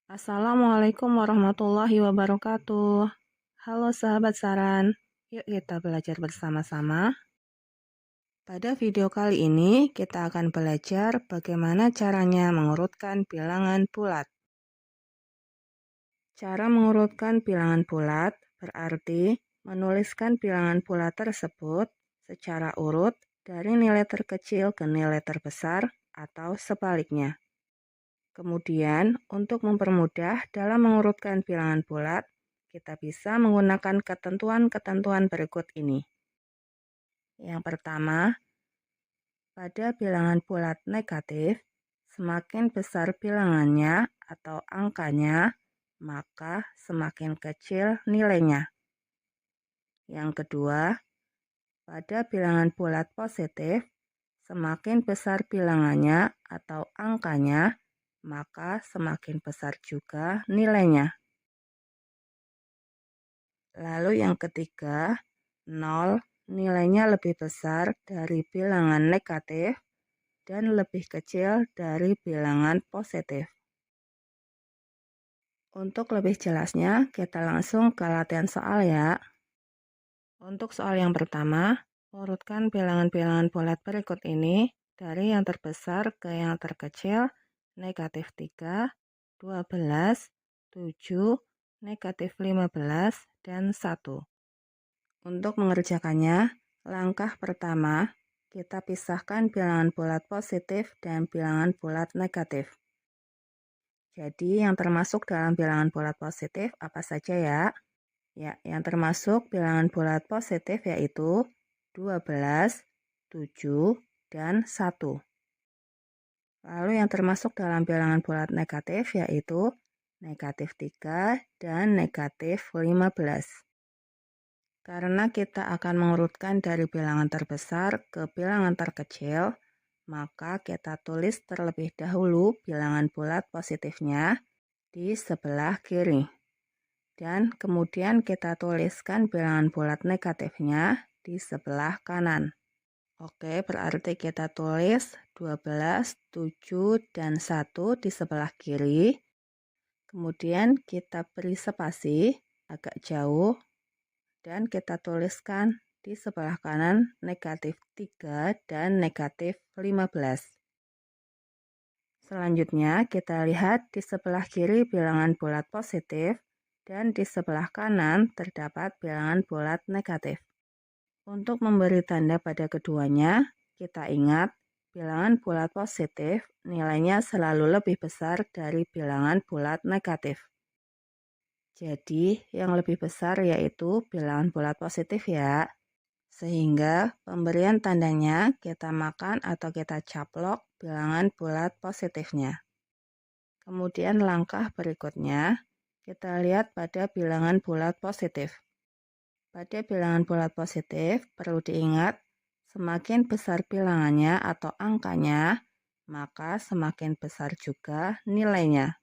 Assalamualaikum warahmatullahi wabarakatuh. Halo sahabat Saran, yuk kita belajar bersama-sama. Pada video kali ini kita akan belajar bagaimana caranya mengurutkan bilangan bulat. Cara mengurutkan bilangan bulat berarti menuliskan bilangan bulat tersebut secara urut dari nilai terkecil ke nilai terbesar atau sebaliknya. Kemudian, untuk mempermudah dalam mengurutkan bilangan bulat, kita bisa menggunakan ketentuan-ketentuan berikut ini. Yang pertama, pada bilangan bulat negatif, semakin besar bilangannya atau angkanya, maka semakin kecil nilainya. Yang kedua, pada bilangan bulat positif, semakin besar bilangannya atau angkanya, maka semakin besar juga nilainya. Lalu yang ketiga, 0 nilainya lebih besar dari bilangan negatif dan lebih kecil dari bilangan positif. Untuk lebih jelasnya, kita langsung ke latihan soal ya. Untuk soal yang pertama, urutkan bilangan-bilangan bulat berikut ini dari yang terbesar ke yang terkecil, negatif 3, 12, 7, negatif 15, dan 1. Untuk mengerjakannya, langkah pertama, kita pisahkan bilangan bulat positif dan bilangan bulat negatif. Jadi, yang termasuk dalam bilangan bulat positif apa saja ya? Ya, yang termasuk bilangan bulat positif yaitu 12, 7, dan 1. Lalu yang termasuk dalam bilangan bulat negatif yaitu negatif 3 dan negatif 15. Karena kita akan mengurutkan dari bilangan terbesar ke bilangan terkecil, maka kita tulis terlebih dahulu bilangan bulat positifnya di sebelah kiri. Dan kemudian kita tuliskan bilangan bulat negatifnya di sebelah kanan. Oke, berarti kita tulis 12, 7, dan 1 di sebelah kiri. Kemudian kita beri spasi agak jauh dan kita tuliskan di sebelah kanan negatif 3 dan negatif 15. Selanjutnya kita lihat di sebelah kiri bilangan bulat positif dan di sebelah kanan terdapat bilangan bulat negatif. Untuk memberi tanda pada keduanya, kita ingat bilangan bulat positif nilainya selalu lebih besar dari bilangan bulat negatif. Jadi, yang lebih besar yaitu bilangan bulat positif ya. Sehingga pemberian tandanya kita makan atau kita caplok bilangan bulat positifnya. Kemudian langkah berikutnya, kita lihat pada bilangan bulat positif. Pada bilangan bulat positif, perlu diingat, semakin besar bilangannya atau angkanya, maka semakin besar juga nilainya.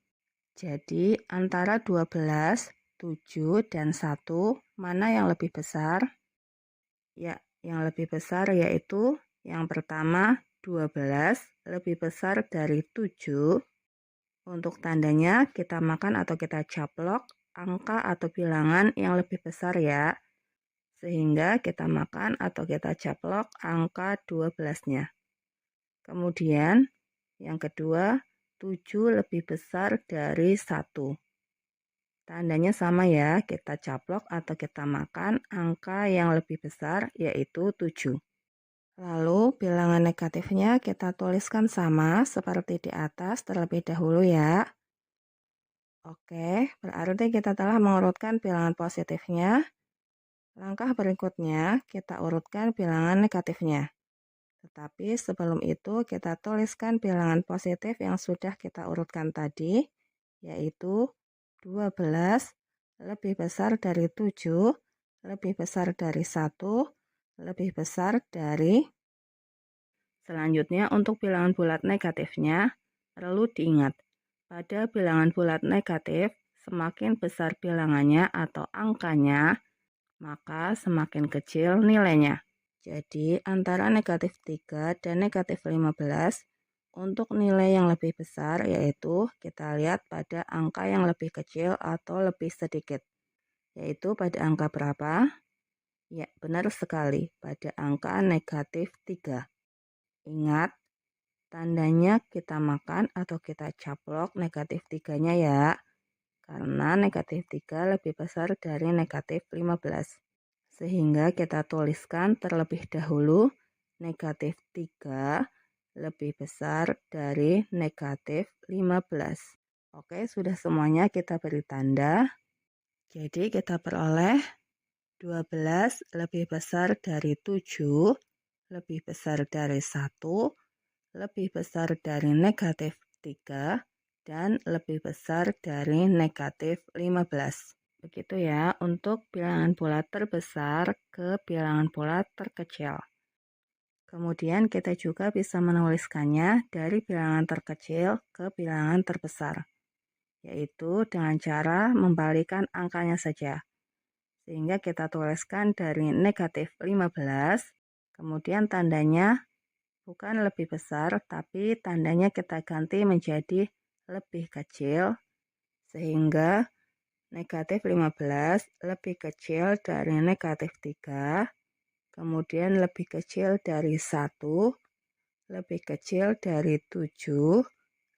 Jadi, antara 12, 7, dan 1, mana yang lebih besar? Ya, yang lebih besar yaitu yang pertama 12 lebih besar dari 7. Untuk tandanya kita makan atau kita caplok angka atau bilangan yang lebih besar ya. Sehingga kita makan atau kita caplok angka 12-nya. Kemudian yang kedua 7 lebih besar dari 1. Tandanya sama ya, kita caplok atau kita makan angka yang lebih besar yaitu 7. Lalu bilangan negatifnya kita tuliskan sama seperti di atas terlebih dahulu ya. Oke, berarti kita telah mengurutkan bilangan positifnya. Langkah berikutnya kita urutkan bilangan negatifnya. Tetapi sebelum itu kita tuliskan bilangan positif yang sudah kita urutkan tadi, yaitu 12 lebih besar dari 7, lebih besar dari 1, lebih besar dari. Selanjutnya untuk bilangan bulat negatifnya, perlu diingat, pada bilangan bulat negatif, semakin besar bilangannya atau angkanya, maka semakin kecil nilainya. Jadi antara negatif 3 dan negatif 15, Untuk nilai yang lebih besar yaitu kita lihat pada angka yang lebih kecil atau lebih sedikit. Yaitu pada angka berapa? Ya, benar sekali, pada angka negatif 3. Ingat, tandanya kita makan atau kita caplok negatif 3-nya ya. Karena negatif 3 lebih besar dari negatif 15. Sehingga kita tuliskan terlebih dahulu negatif 3 lebih besar dari negatif 15. Oke, sudah semuanya kita beri tanda. Jadi kita peroleh 12 lebih besar dari 7, lebih besar dari 1, lebih besar dari negatif 3, dan lebih besar dari negatif 15. Begitu ya untuk bilangan bulat terbesar ke bilangan bulat terkecil. Kemudian kita juga bisa menuliskannya dari bilangan terkecil ke bilangan terbesar, yaitu dengan cara membalikan angkanya saja. Sehingga kita tuliskan dari negatif 15, kemudian tandanya bukan lebih besar, tapi tandanya kita ganti menjadi lebih kecil, sehingga negatif 15 lebih kecil dari negatif 3, kemudian lebih kecil dari 1, lebih kecil dari 7,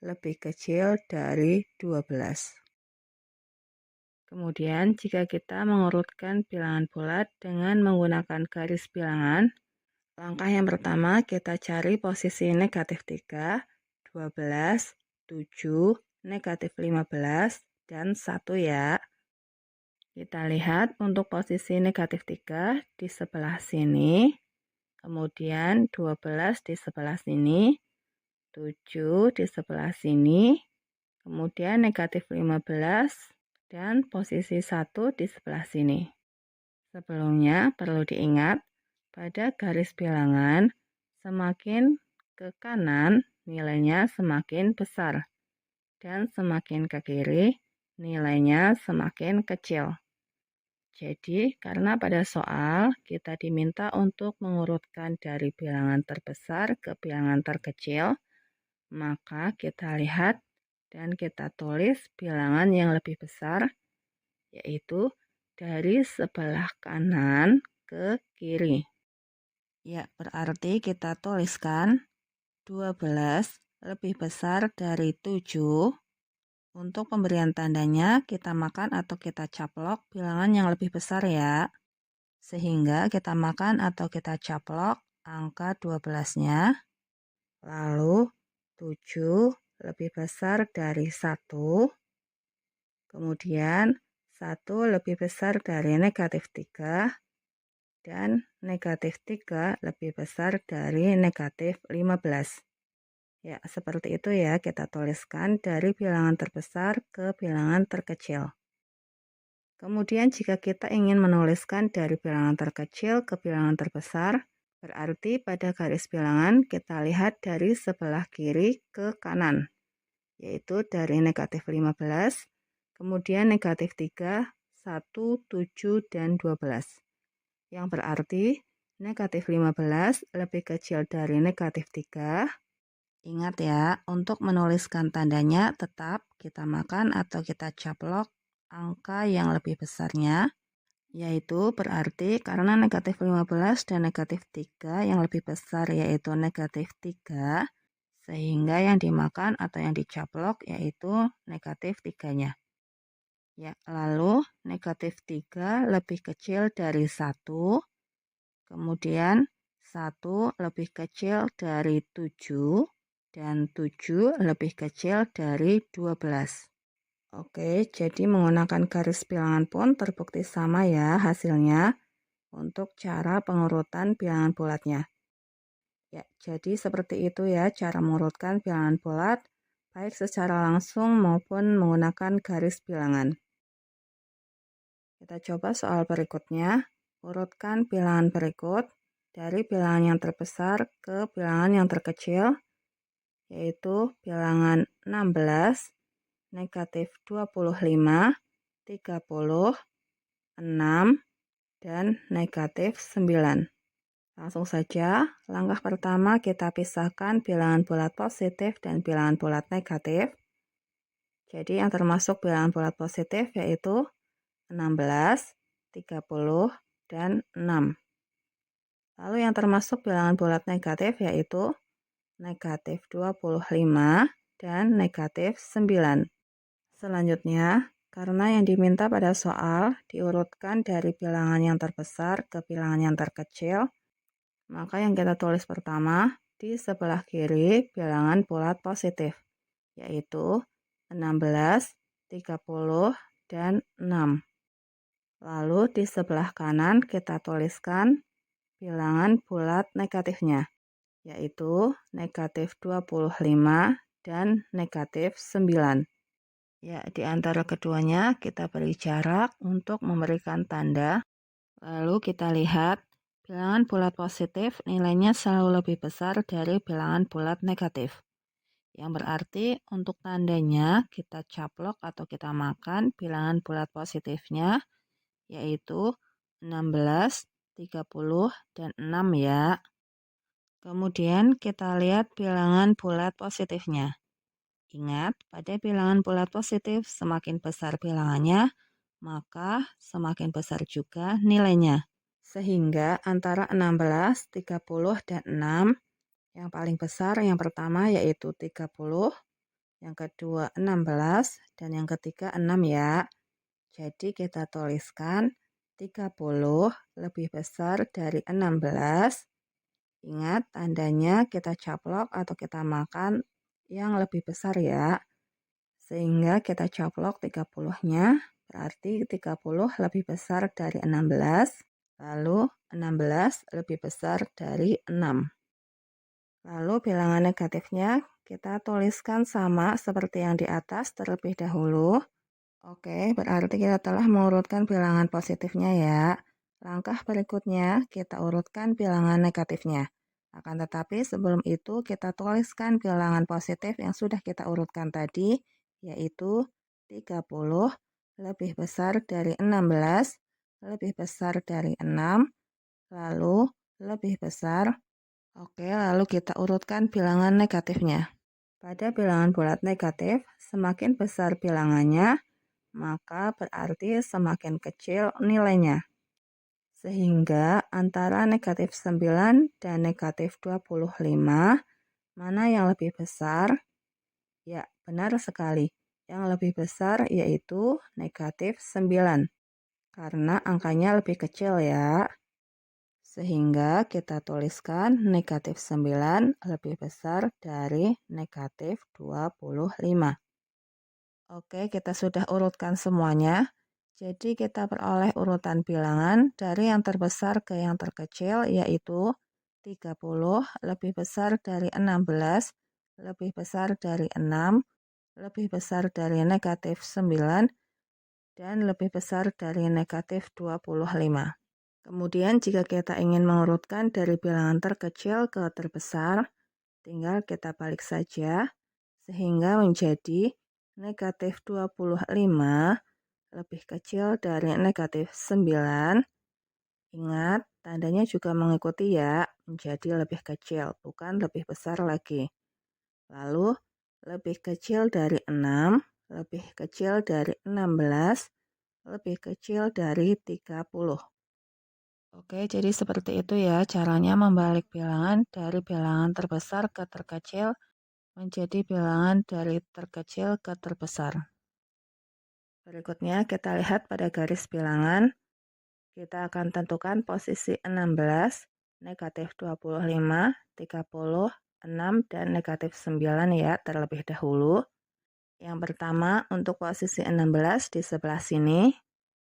lebih kecil dari 12. Kemudian jika kita mengurutkan bilangan bulat dengan menggunakan garis bilangan, langkah yang pertama kita cari posisi negatif 3, 12, 7, negatif 15, dan 1 ya. Kita lihat untuk posisi negatif 3 di sebelah sini, kemudian 12 di sebelah sini, 7 di sebelah sini, kemudian negatif 15, dan posisi 1 di sebelah sini. Sebelumnya perlu diingat, pada garis bilangan semakin ke kanan nilainya semakin besar, dan semakin ke kiri nilainya semakin kecil. Jadi, karena pada soal kita diminta untuk mengurutkan dari bilangan terbesar ke bilangan terkecil, maka kita lihat dan kita tulis bilangan yang lebih besar, yaitu dari sebelah kanan ke kiri. Ya, berarti kita tuliskan 12 lebih besar dari 7. Untuk pemberian tandanya, kita makan atau kita caplok bilangan yang lebih besar ya. Sehingga kita makan atau kita caplok angka 12-nya. Lalu 7 lebih besar dari 1. Kemudian 1 lebih besar dari negatif 3. Dan negatif 3 lebih besar dari negatif 15. Ya, seperti itu ya kita tuliskan dari bilangan terbesar ke bilangan terkecil. Kemudian jika kita ingin menuliskan dari bilangan terkecil ke bilangan terbesar, berarti pada garis bilangan kita lihat dari sebelah kiri ke kanan, yaitu dari negatif 15, kemudian negatif 3, 1, 7, dan 12. Yang berarti negatif 15 lebih kecil dari negatif 3. Ingat ya, untuk menuliskan tandanya tetap kita makan atau kita caplok angka yang lebih besarnya, yaitu berarti karena negatif 15 dan negatif 3 yang lebih besar yaitu negatif 3, sehingga yang dimakan atau yang dicaplok yaitu negatif 3-nya. Ya, lalu negatif 3 lebih kecil dari 1, kemudian 1 lebih kecil dari 7, dan 7 lebih kecil dari 12. Oke, jadi menggunakan garis bilangan pun terbukti sama ya hasilnya untuk cara pengurutan bilangan bulatnya. Ya, jadi seperti itu ya cara mengurutkan bilangan bulat, baik secara langsung maupun menggunakan garis bilangan. Kita coba soal berikutnya, urutkan bilangan berikut dari bilangan yang terbesar ke bilangan yang terkecil, yaitu bilangan 16, negatif 25, 30, 6, dan negatif 9. Langsung saja, langkah pertama kita pisahkan bilangan bulat positif dan bilangan bulat negatif. Jadi yang termasuk bilangan bulat positif yaitu 16, 30, dan 6. Lalu yang termasuk bilangan bulat negatif yaitu negatif 25 dan negatif 9. Selanjutnya, karena yang diminta pada soal diurutkan dari bilangan yang terbesar ke bilangan yang terkecil, maka yang kita tulis pertama di sebelah kiri bilangan bulat positif, yaitu 16, 30, dan 6. Lalu di sebelah kanan kita tuliskan bilangan bulat negatifnya, yaitu negatif 25 dan negatif 9. Ya, di antara keduanya kita beri jarak untuk memberikan tanda. Lalu kita lihat bilangan bulat positif nilainya selalu lebih besar dari bilangan bulat negatif. Yang berarti untuk tandanya kita caplok atau kita makan bilangan bulat positifnya, yaitu 16, 30, dan 6 ya. Kemudian kita lihat bilangan bulat positifnya. Ingat, pada bilangan bulat positif semakin besar bilangannya, maka semakin besar juga nilainya. Sehingga antara 16, 30, dan 6, yang paling besar yang pertama yaitu 30, yang kedua 16, dan yang ketiga 6 ya. Jadi kita tuliskan 30 lebih besar dari 16. Ingat tandanya kita caplok atau kita makan yang lebih besar ya. Sehingga kita caplok 30-nya, berarti 30 lebih besar dari 16, lalu 16 lebih besar dari 6. Lalu bilangan negatifnya kita tuliskan sama seperti yang di atas terlebih dahulu. Oke, berarti kita telah mengurutkan bilangan positifnya ya. Langkah berikutnya kita urutkan bilangan negatifnya. Akan tetapi sebelum itu kita tuliskan bilangan positif yang sudah kita urutkan tadi, yaitu 30 lebih besar dari 16, lebih besar dari 6, lalu lebih besar. Oke, lalu kita urutkan bilangan negatifnya. Pada bilangan bulat negatif, semakin besar bilangannya, maka berarti semakin kecil nilainya. Sehingga antara negatif 9 dan negatif 25, mana yang lebih besar? Ya, benar sekali. Yang lebih besar yaitu negatif 9, karena angkanya lebih kecil ya. Sehingga kita tuliskan negatif 9 lebih besar dari negatif 25. Oke, kita sudah urutkan semuanya. Jadi kita peroleh urutan bilangan dari yang terbesar ke yang terkecil, yaitu 30 lebih besar dari 16, lebih besar dari 6, lebih besar dari negatif 9, dan lebih besar dari negatif 25. Kemudian jika kita ingin mengurutkan dari bilangan terkecil ke terbesar, tinggal kita balik saja, sehingga menjadi negatif 25 lebih kecil dari negatif 9. Ingat, tandanya juga mengikuti ya, menjadi lebih kecil, bukan lebih besar lagi. Lalu, lebih kecil dari 6, lebih kecil dari 16, lebih kecil dari 30. Oke, jadi seperti itu ya caranya membalik bilangan dari bilangan terbesar ke terkecil menjadi bilangan dari terkecil ke terbesar. Berikutnya kita lihat pada garis bilangan. Kita akan tentukan posisi 16, negatif 25, 30, 6, dan negatif 9 ya terlebih dahulu. Yang pertama untuk posisi 16 di sebelah sini,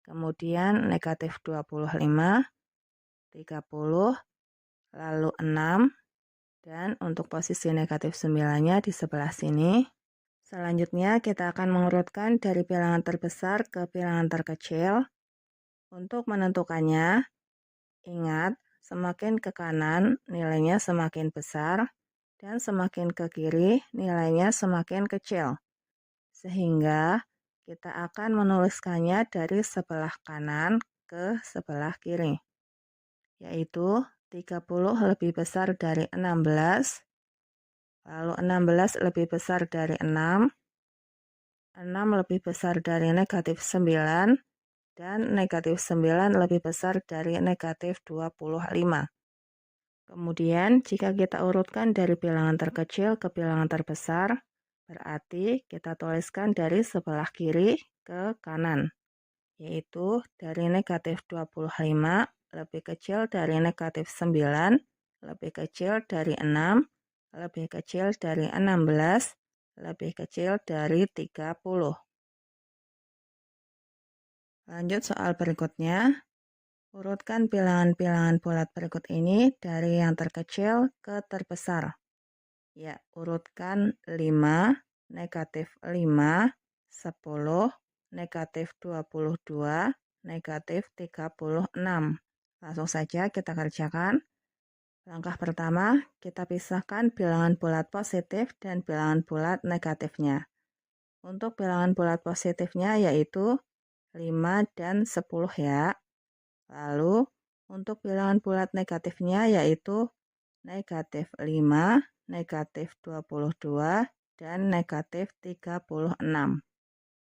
kemudian negatif 25, 30, lalu 6, dan untuk posisi negatif 9-nya di sebelah sini. Selanjutnya kita akan mengurutkan dari bilangan terbesar ke bilangan terkecil. Untuk menentukannya, ingat semakin ke kanan nilainya semakin besar dan semakin ke kiri nilainya semakin kecil. Sehingga kita akan menuliskannya dari sebelah kanan ke sebelah kiri, yaitu 30 lebih besar dari 16, lalu 16 lebih besar dari 6 lebih besar dari negatif 9, dan negatif 9 lebih besar dari negatif 25. Kemudian, jika kita urutkan dari bilangan terkecil ke bilangan terbesar, berarti kita tuliskan dari sebelah kiri ke kanan, yaitu dari negatif 25 lebih kecil dari negatif 9, lebih kecil dari 6, lebih kecil dari 16, lebih kecil dari 30. Lanjut soal berikutnya. Urutkan bilangan-bilangan bulat berikut ini dari yang terkecil ke terbesar. Ya, urutkan 5, negatif 5, 10, negatif 22, negatif 36. Langsung saja kita kerjakan. Langkah pertama, kita pisahkan bilangan bulat positif dan bilangan bulat negatifnya. Untuk bilangan bulat positifnya yaitu 5 dan 10 ya. Lalu, untuk bilangan bulat negatifnya yaitu negatif 5, negatif 22, dan negatif 36.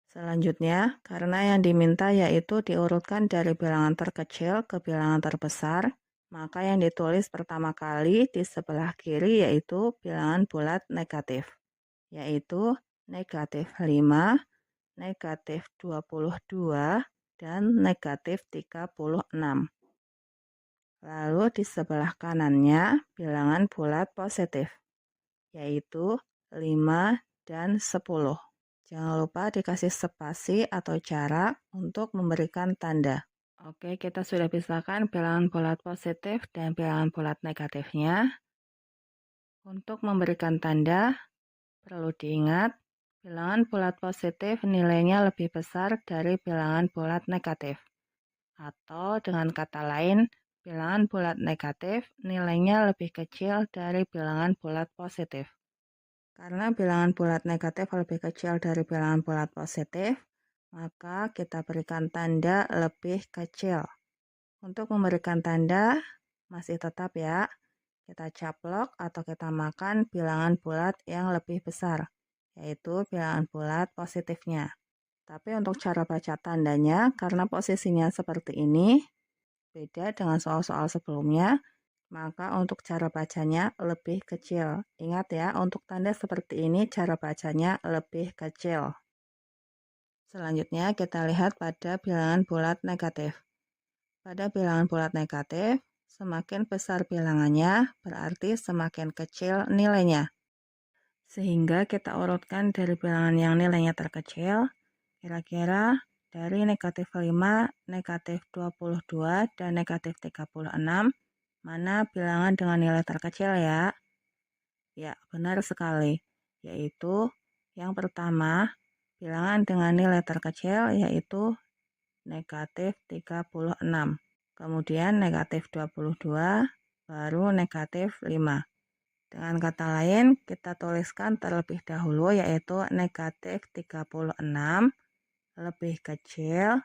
Selanjutnya, karena yang diminta yaitu diurutkan dari bilangan terkecil ke bilangan terbesar, maka yang ditulis pertama kali di sebelah kiri yaitu bilangan bulat negatif, yaitu negatif 5, negatif 22, dan negatif 36. Lalu di sebelah kanannya bilangan bulat positif, yaitu 5 dan 10. Jangan lupa dikasih spasi atau jarak untuk memberikan tanda. Oke, kita sudah pisahkan bilangan bulat positif dan bilangan bulat negatifnya. Untuk memberikan tanda, perlu diingat, bilangan bulat positif nilainya lebih besar dari bilangan bulat negatif. Atau dengan kata lain, bilangan bulat negatif nilainya lebih kecil dari bilangan bulat positif. Karena bilangan bulat negatif lebih kecil dari bilangan bulat positif, maka kita berikan tanda lebih kecil. Untuk memberikan tanda, masih tetap ya, kita caplok atau kita makan bilangan bulat yang lebih besar, yaitu bilangan bulat positifnya. Tapi untuk cara baca tandanya, karena posisinya seperti ini, beda dengan soal-soal sebelumnya, maka untuk cara bacanya lebih kecil. Ingat ya, untuk tanda seperti ini cara bacanya lebih kecil. Selanjutnya kita lihat pada bilangan bulat negatif. Pada bilangan bulat negatif, semakin besar bilangannya berarti semakin kecil nilainya. Sehingga kita urutkan dari bilangan yang nilainya terkecil, kira-kira dari negatif 5, negatif 22, dan negatif 36, mana bilangan dengan nilai terkecil ya? Ya, benar sekali. Yaitu yang pertama, bilangan dengan nilai terkecil yaitu negatif 36. Kemudian negatif 22, baru negatif 5. Dengan kata lain, kita tuliskan terlebih dahulu yaitu negatif 36 lebih kecil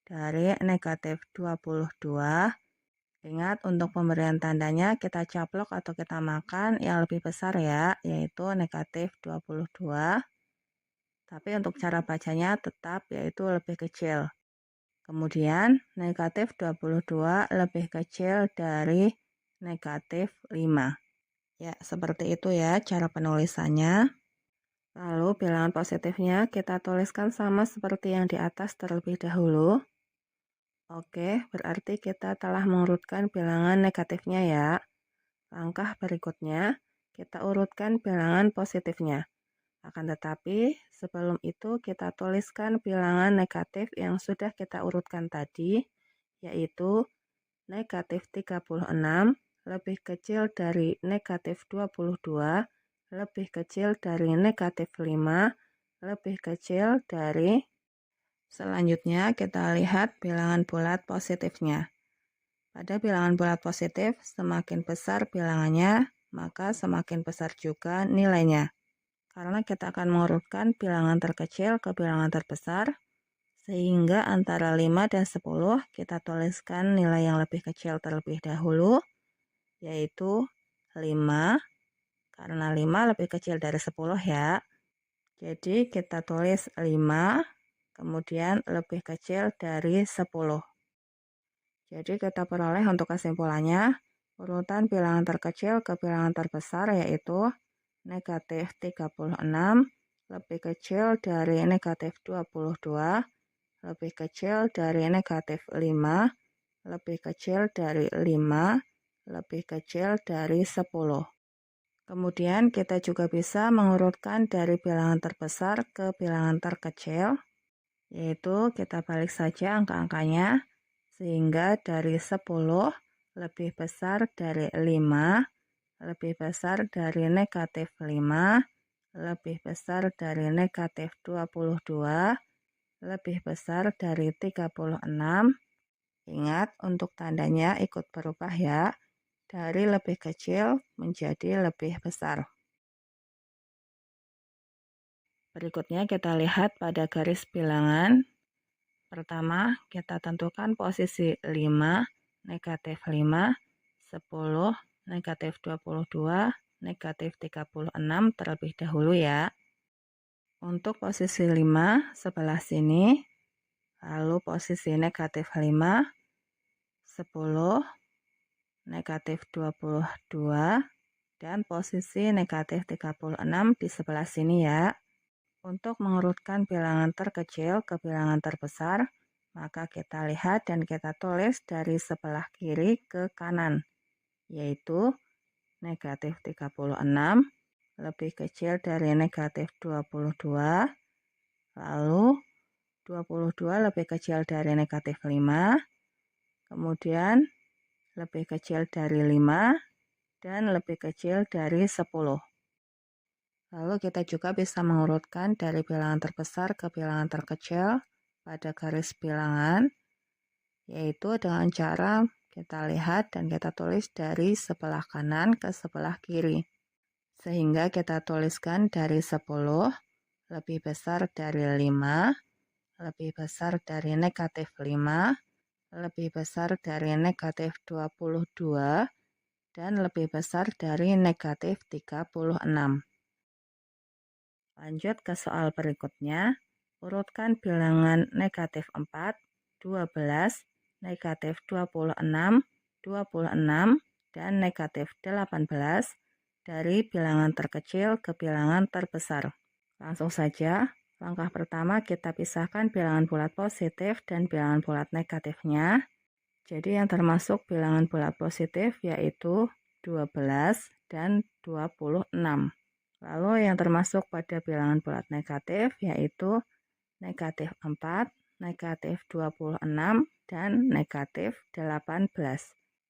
dari negatif 22. Ingat, untuk pemberian tandanya kita caplok atau kita makan yang lebih besar ya, yaitu negatif 22. Tapi untuk cara bacanya tetap yaitu lebih kecil. Kemudian negatif 22 lebih kecil dari negatif 5. Ya, seperti itu ya cara penulisannya. Lalu bilangan positifnya kita tuliskan sama seperti yang di atas terlebih dahulu. Oke, berarti kita telah mengurutkan bilangan negatifnya ya. Langkah berikutnya, kita urutkan bilangan positifnya. Akan tetapi, sebelum itu kita tuliskan bilangan negatif yang sudah kita urutkan tadi, yaitu negatif 36 lebih kecil dari negatif 22, lebih kecil dari negatif 5, lebih kecil dari. Selanjutnya kita lihat bilangan bulat positifnya. Pada bilangan bulat positif, semakin besar bilangannya, maka semakin besar juga nilainya. Karena kita akan mengurutkan bilangan terkecil ke bilangan terbesar, sehingga antara 5 dan 10 kita tuliskan nilai yang lebih kecil terlebih dahulu, yaitu 5, karena 5 lebih kecil dari 10 ya. Jadi kita tulis 5, kemudian lebih kecil dari 10. Jadi kita peroleh untuk kesimpulannya, urutan bilangan terkecil ke bilangan terbesar yaitu negatif 36 lebih kecil dari negatif 22, lebih kecil dari negatif 5, lebih kecil dari 5, lebih kecil dari 10. Kemudian kita juga bisa mengurutkan dari bilangan terbesar ke bilangan terkecil, yaitu kita balik saja angka-angkanya, sehingga dari 10 lebih besar dari 5, lebih besar dari negatif 5, lebih besar dari negatif 22, lebih besar dari 36. Ingat untuk tandanya ikut berubah ya, dari lebih kecil menjadi lebih besar. Berikutnya kita lihat pada garis bilangan. Pertama, kita tentukan posisi 5, negatif 5, 10, negatif 22, negatif 36 terlebih dahulu ya. Untuk posisi 5 sebelah sini, lalu posisi negatif 5, 10, negatif 22, dan posisi negatif 36 di sebelah sini ya. Untuk mengurutkan bilangan terkecil ke bilangan terbesar, maka kita lihat dan kita tulis dari sebelah kiri ke kanan, yaitu negatif 36 lebih kecil dari negatif 22, lalu 22 lebih kecil dari negatif 5, kemudian lebih kecil dari 5, dan lebih kecil dari 10. Lalu kita juga bisa mengurutkan dari bilangan terbesar ke bilangan terkecil pada garis bilangan, yaitu dengan cara kita lihat dan kita tulis dari sebelah kanan ke sebelah kiri. Sehingga kita tuliskan dari 10, lebih besar dari 5, lebih besar dari negatif 5, lebih besar dari negatif 22, dan lebih besar dari negatif 36. Lanjut ke soal berikutnya, urutkan bilangan negatif 4, 12, negatif 26, 26, dan negatif 18 dari bilangan terkecil ke bilangan terbesar. Langsung saja, langkah pertama kita pisahkan bilangan bulat positif dan bilangan bulat negatifnya. Jadi yang termasuk bilangan bulat positif yaitu 12 dan 26. Lalu yang termasuk pada bilangan bulat negatif yaitu negatif 4, negatif 26, dan negatif 18.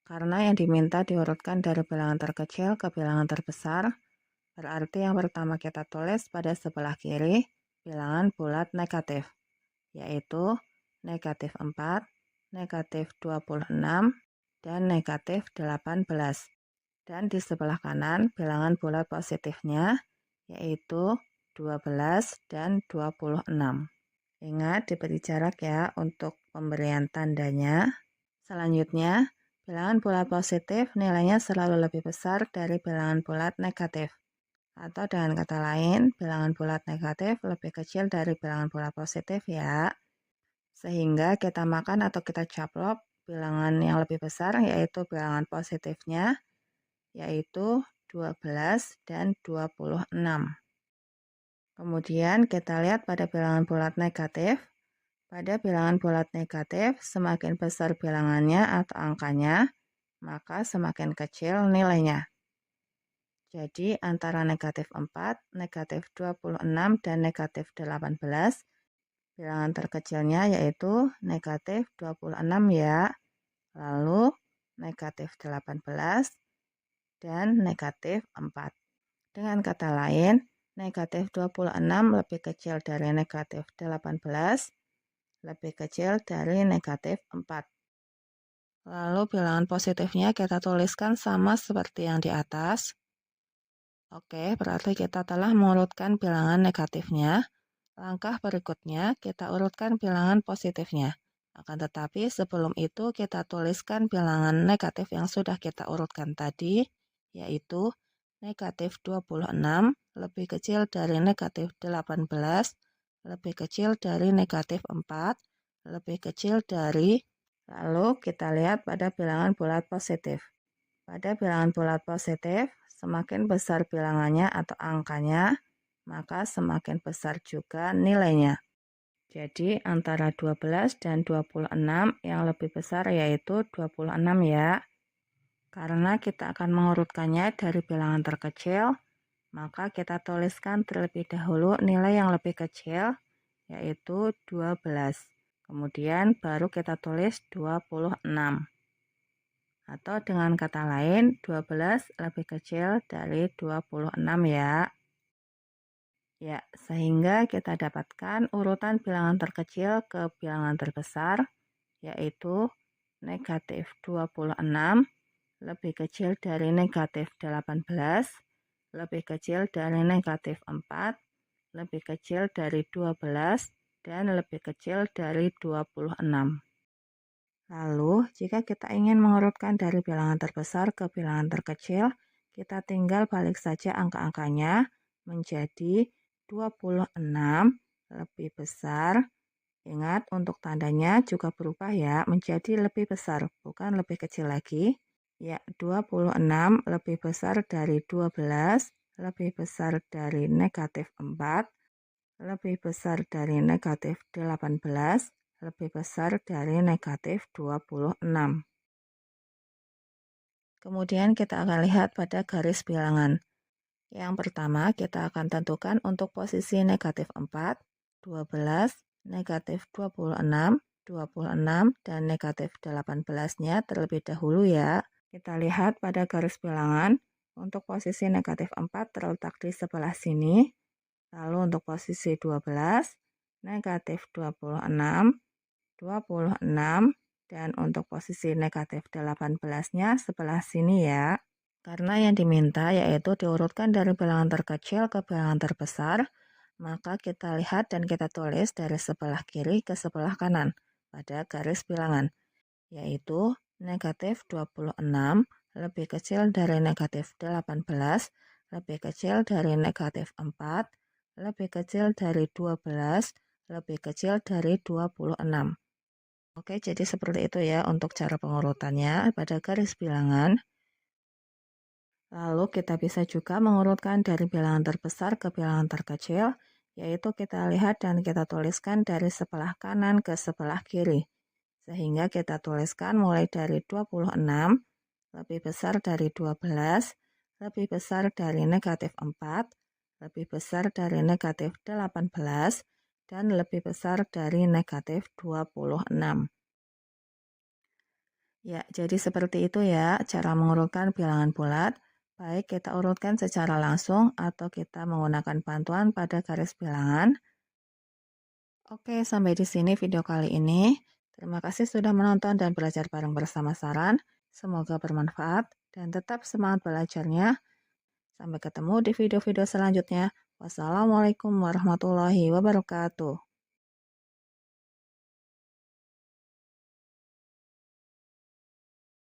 Karena yang diminta diurutkan dari bilangan terkecil ke bilangan terbesar, berarti yang pertama kita tulis pada sebelah kiri bilangan bulat negatif, yaitu negatif 4, negatif 26, dan negatif 18. Dan di sebelah kanan bilangan bulat positifnya yaitu 12 dan 26. Ingat diberi jarak ya untuk pemberian tandanya. Selanjutnya, bilangan bulat positif nilainya selalu lebih besar dari bilangan bulat negatif. Atau dengan kata lain, bilangan bulat negatif lebih kecil dari bilangan bulat positif ya. Sehingga kita makan atau kita caplok bilangan yang lebih besar yaitu bilangan positifnya, yaitu 12 dan 26. Kemudian kita lihat pada bilangan bulat negatif. Pada bilangan bulat negatif, semakin besar bilangannya atau angkanya, maka semakin kecil nilainya. Jadi antara negatif 4, negatif 26, dan negatif 18, bilangan terkecilnya yaitu negatif 26 ya. Lalu negatif 18, dan negatif 4. Dengan kata lain, negatif 26 lebih kecil dari negatif 18, lebih kecil dari negatif 4. Lalu bilangan positifnya kita tuliskan sama seperti yang di atas. Oke, berarti kita telah mengurutkan bilangan negatifnya. Langkah berikutnya, kita urutkan bilangan positifnya. Akan tetapi sebelum itu kita tuliskan bilangan negatif yang sudah kita urutkan tadi, yaitu negatif 26 lebih kecil dari negatif 18, lebih kecil dari negatif 4, lebih kecil dari. Lalu kita lihat pada bilangan bulat positif. Pada bilangan bulat positif, semakin besar bilangannya atau angkanya, maka semakin besar juga nilainya. Jadi antara 12 dan 26 yang lebih besar yaitu 26 ya. Karena kita akan mengurutkannya dari bilangan terkecil, maka kita tuliskan terlebih dahulu nilai yang lebih kecil, yaitu 12. Kemudian baru kita tulis 26. Atau dengan kata lain, 12 lebih kecil dari 26 ya. Ya, sehingga kita dapatkan urutan bilangan terkecil ke bilangan terbesar, yaitu negatif 26 lebih kecil dari negatif 18, lebih kecil dari negatif 4, lebih kecil dari 12, dan lebih kecil dari 26. Lalu, jika kita ingin mengurutkan dari bilangan terbesar ke bilangan terkecil, kita tinggal balik saja angka-angkanya menjadi 26 lebih besar. Ingat, untuk tandanya juga berubah ya, menjadi lebih besar, bukan lebih kecil lagi. Ya, 26 lebih besar dari 12, lebih besar dari negatif 4, lebih besar dari negatif 18, lebih besar dari negatif 26. Kemudian kita akan lihat pada garis bilangan. Yang pertama, kita akan tentukan untuk posisi negatif 4, 12, negatif 26, 26, dan negatif 18-nya terlebih dahulu ya. Kita lihat pada garis bilangan, untuk posisi negatif 4 terletak di sebelah sini, lalu untuk posisi 12, negatif 26, 26, dan untuk posisi negatif 18-nya sebelah sini ya. Karena yang diminta yaitu diurutkan dari bilangan terkecil ke bilangan terbesar, maka kita lihat dan kita tulis dari sebelah kiri ke sebelah kanan pada garis bilangan, yaitu negatif 26 lebih kecil dari negatif 18, lebih kecil dari negatif 4, lebih kecil dari 12, lebih kecil dari 26. Oke, jadi seperti itu ya untuk cara pengurutannya pada garis bilangan. Lalu kita bisa juga mengurutkan dari bilangan terbesar ke bilangan terkecil, yaitu kita lihat dan kita tuliskan dari sebelah kanan ke sebelah kiri. Sehingga kita tuliskan mulai dari 26, lebih besar dari 12, lebih besar dari negatif 4, lebih besar dari negatif 18, dan lebih besar dari negatif 26. Ya, jadi seperti itu ya cara mengurutkan bilangan bulat. Baik kita urutkan secara langsung atau kita menggunakan bantuan pada garis bilangan. Oke, sampai di sini video kali ini. Terima kasih sudah menonton dan belajar bareng bersama Saran. Semoga bermanfaat dan tetap semangat belajarnya. Sampai ketemu di video-video selanjutnya. Wassalamualaikum warahmatullahi wabarakatuh.